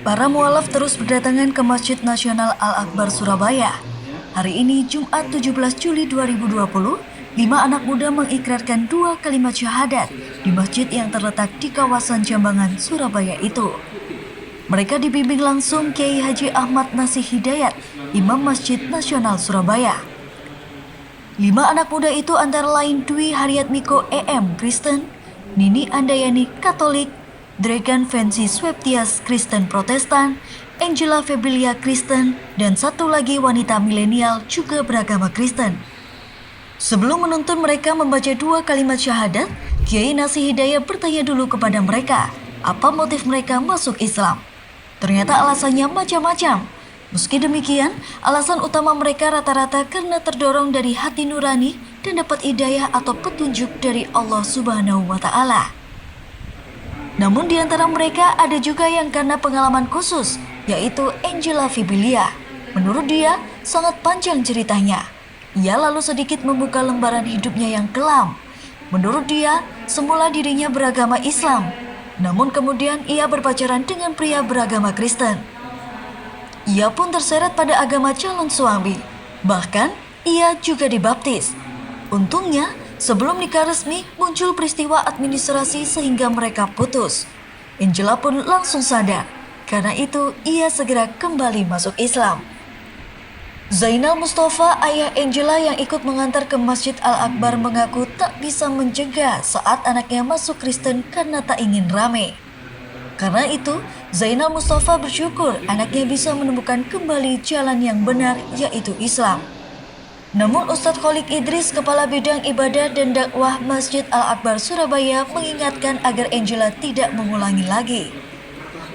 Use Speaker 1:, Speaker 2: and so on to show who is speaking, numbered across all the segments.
Speaker 1: Para mualaf terus berdatangan ke Masjid Nasional Al-Akbar Surabaya. Hari ini Jumat 17 Juli 2020, 5 anak muda mengikrarkan 2 kalimat syahadat di masjid yang terletak di kawasan Jambangan, Surabaya itu. Mereka dibimbing langsung Kiai Haji Ahmad Nasih Hidayat, Imam Masjid Nasional Surabaya. 5 anak muda itu antara lain Dwi Haryatmiko EM Kristen, Nini Andayani Katolik, Dragan Fancy Sweptias Kristen Protestan, Angela Febrilia Kristen, dan satu lagi wanita milenial juga beragama Kristen. Sebelum menuntun mereka membaca 2 kalimat syahadat, Kiai Nasih Hidayat bertanya dulu kepada mereka, apa motif mereka masuk Islam. Ternyata alasannya macam-macam. Meski demikian, alasan utama mereka rata-rata karena terdorong dari hati nurani dan dapat hidayah atau petunjuk dari Allah Subhanahu wa Ta'ala. Namun di antara mereka ada juga yang karena pengalaman khusus, yaitu Angela Febrilia. Menurut dia, sangat panjang ceritanya. Ia lalu sedikit membuka lembaran hidupnya yang kelam. Menurut dia, semula dirinya beragama Islam, namun kemudian ia berpacaran dengan pria beragama Kristen. Ia pun terseret pada agama calon suami. Bahkan, ia juga dibaptis. Untungnya, sebelum nikah resmi, muncul peristiwa administrasi sehingga mereka putus. Angela pun langsung sadar. Karena itu, ia segera kembali masuk Islam. Zainal Mustafa, ayah Angela yang ikut mengantar ke Masjid Al-Akbar, mengaku tak bisa mencegah saat anaknya masuk Kristen karena tak ingin rame. Karena itu, Zainal Mustafa bersyukur anaknya bisa menemukan kembali jalan yang benar, yaitu Islam. Namun Ustadz Kholik Idris, Kepala Bidang Ibadah dan Dakwah Masjid Al-Akbar Surabaya, mengingatkan agar Angela tidak mengulangi lagi.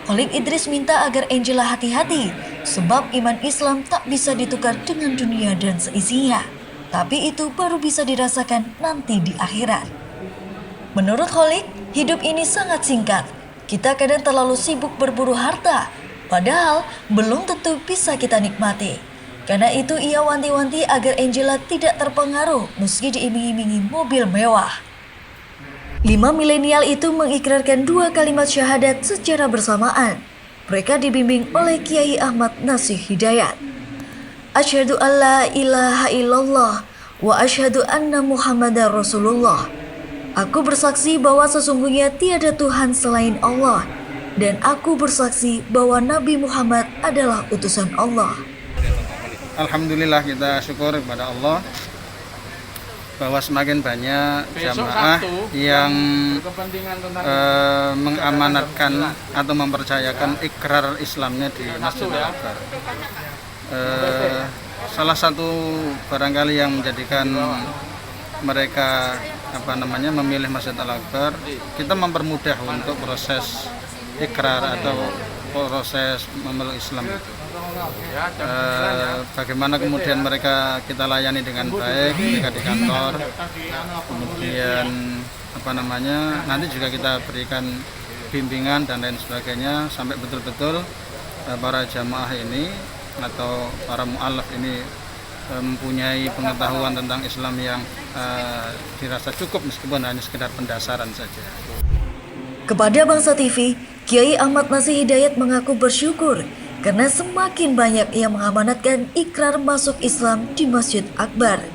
Speaker 1: Kholik Idris minta agar Angela hati-hati, sebab iman Islam tak bisa ditukar dengan dunia dan seisinya. Tapi itu baru bisa dirasakan nanti di akhirat. Menurut Kholik, hidup ini sangat singkat. Kita kadang terlalu sibuk berburu harta, padahal belum tentu bisa kita nikmati. Karena itu ia wanti-wanti agar Angela tidak terpengaruh meski diiming-imingi mobil mewah. 5 milenial itu mengikrarkan 2 kalimat syahadat secara bersamaan. Mereka dibimbing oleh Kiai Ahmad Nasih Hidayat. Asyhadu an la ilaha illallah wa asyhadu anna Muhammadar Rasulullah. Aku bersaksi bahwa sesungguhnya tiada Tuhan selain Allah, dan aku bersaksi bahwa Nabi Muhammad adalah utusan Allah.
Speaker 2: Alhamdulillah, kita syukur kepada Allah bahwa semakin banyak jamaah yang mengamanatkan atau mempercayakan ikrar Islamnya di Masjid Al-Akbar. Salah satu barangkali yang menjadikan mereka memilih Masjid Al-Akbar, kita mempermudah untuk proses ikrar atau proses memeluk Islam. Bagaimana kemudian mereka kita layani dengan baik ketika di kantor, kemudian nanti juga kita berikan bimbingan dan lain sebagainya sampai betul-betul para jamaah ini atau para mu'alaf ini mempunyai pengetahuan tentang Islam yang dirasa cukup meskipun hanya sekedar pendasaran saja.
Speaker 1: Kepada Bangsa TV, Kiai Ahmad Nasih Hidayat mengaku bersyukur karena semakin banyak yang mengamanatkan ikrar masuk Islam di Masjid Akbar.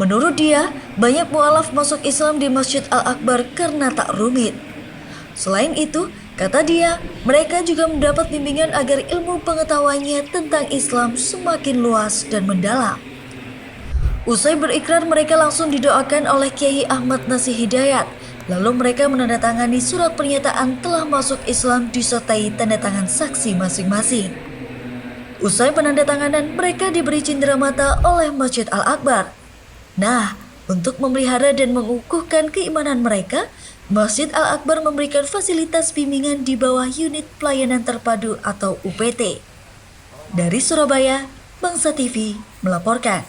Speaker 1: Menurut dia, banyak mu'alaf masuk Islam di Masjid Al-Akbar karena tak rumit. Selain itu, kata dia, mereka juga mendapat bimbingan agar ilmu pengetahuannya tentang Islam semakin luas dan mendalam. Usai berikrar, mereka langsung didoakan oleh Kiai Ahmad Nasih Hidayat. Lalu mereka menandatangani surat pernyataan telah masuk Islam disertai tanda tangan saksi masing-masing. Usai penandatanganan, mereka diberi cindera mata oleh Masjid Al-Akbar. Nah, untuk memelihara dan mengukuhkan keimanan mereka, Masjid Al-Akbar memberikan fasilitas bimbingan di bawah unit pelayanan terpadu atau UPT. Dari Surabaya, Bangsa TV melaporkan.